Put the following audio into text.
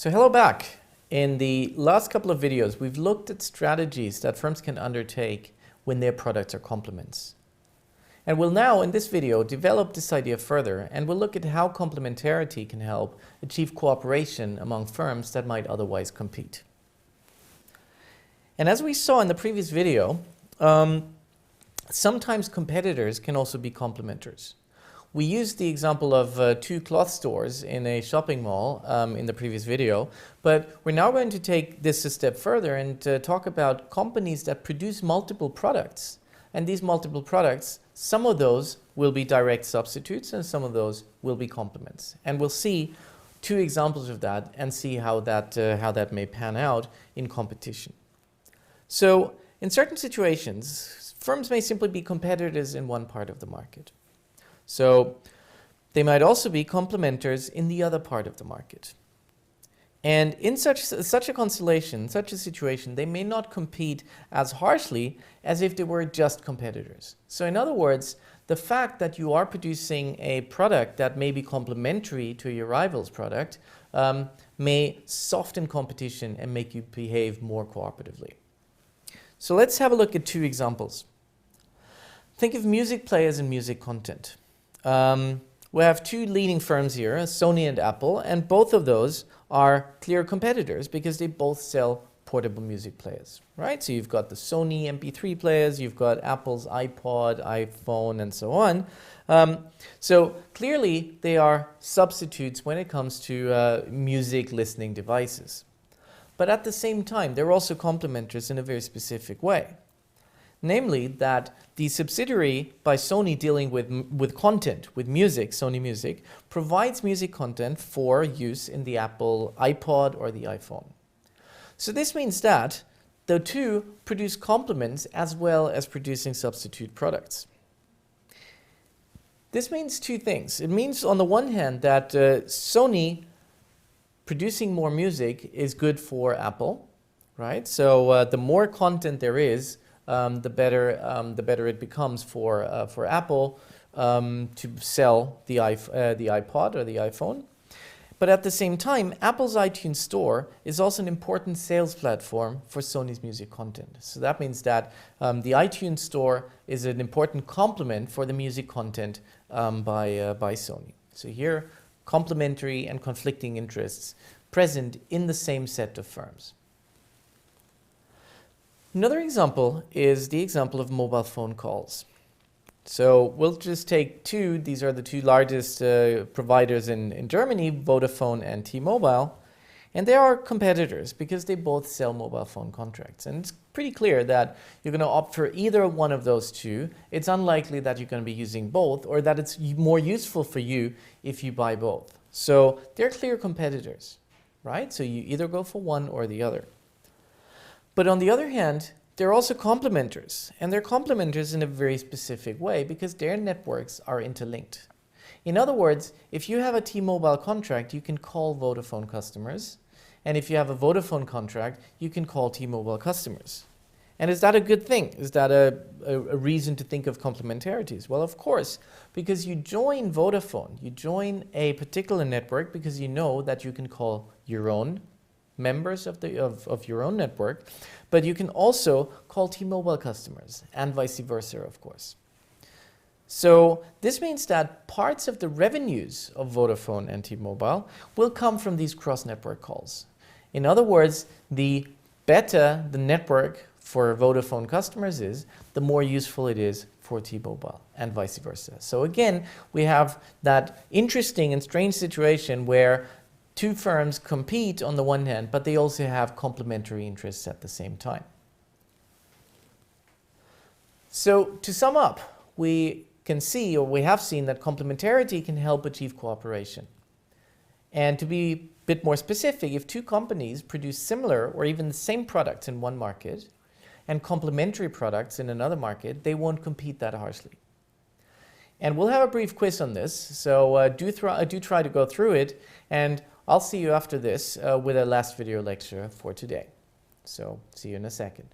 So hello back. In the last couple of videos, we've looked at strategies that firms can undertake when their products are complements. And we'll now, in this video, develop this idea further, and we'll look at how complementarity can help achieve cooperation among firms that might otherwise compete. And as we saw in the previous video, sometimes competitors can also be complementers. We used the example of two cloth stores in a shopping mall in the previous video, but we're now going to take this a step further and talk about companies that produce multiple products. And these multiple products, some of those will be direct substitutes and some of those will be complements. And we'll see two examples of that and see how that may pan out in competition. So in certain situations, firms may simply be competitors in one part of the market. So they might also be complementers in the other part of the market. And in such a constellation, such a situation, they may not compete as harshly as if they were just competitors. So in other words, the fact that you are producing a product that may be complementary to your rival's product may soften competition and make you behave more cooperatively. So let's have a look at two examples. Think of music players and music content. We have two leading firms here, Sony and Apple, and both of those are clear competitors because they both sell portable music players, right? So you've got the Sony MP3 players, you've got Apple's iPod, iPhone, and so on. So clearly they are substitutes when it comes to music listening devices. But at the same time, they're also complementers in a very specific way. Namely, that the subsidiary by Sony dealing with content, with music, Sony Music, provides music content for use in the Apple iPod or the iPhone. So this means that the two produce complements as well as producing substitute products. This means two things. It means, on the one hand, that Sony producing more music is good for Apple, right? So the more content there is, the better it becomes for Apple to sell the iPod or the iPhone. But at the same time, Apple's iTunes Store is also an important sales platform for Sony's music content. So that means that the iTunes Store is an important complement for the music content by Sony. So here, complementary and conflicting interests present in the same set of firms. Another example is the example of mobile phone calls. So we'll just take two. These are the two largest providers in Germany, Vodafone and T-Mobile. And they are competitors because they both sell mobile phone contracts. And it's pretty clear that you're going to opt for either one of those two. It's unlikely that you're going to be using both, or that it's more useful for you if you buy both. So they're clear competitors, right? So you either go for one or the other. But on the other hand, they're also complementers, and they're complementers in a very specific way because their networks are interlinked. In other words, if you have a T-Mobile contract, you can call Vodafone customers, and if you have a Vodafone contract, you can call T-Mobile customers. And is that a good thing? Is that a reason to think of complementarities? Well, of course, because you join Vodafone, you join a particular network because you know that you can call your own members of your own network, but you can also call T-Mobile customers and vice versa, of course. So this means that parts of the revenues of Vodafone and T-Mobile will come from these cross-network calls. In other words, the better the network for Vodafone customers is, the more useful it is for T-Mobile and vice versa. So again, we have that interesting and strange situation where two firms compete on the one hand, but they also have complementary interests at the same time. So to sum up, we can see, or we have seen, that complementarity can help achieve cooperation. And to be a bit more specific, if two companies produce similar or even the same products in one market and complementary products in another market, they won't compete that harshly. And we'll have a brief quiz on this, so do try to go through it, and I'll see you after this with a last video lecture for today. So see you in a second.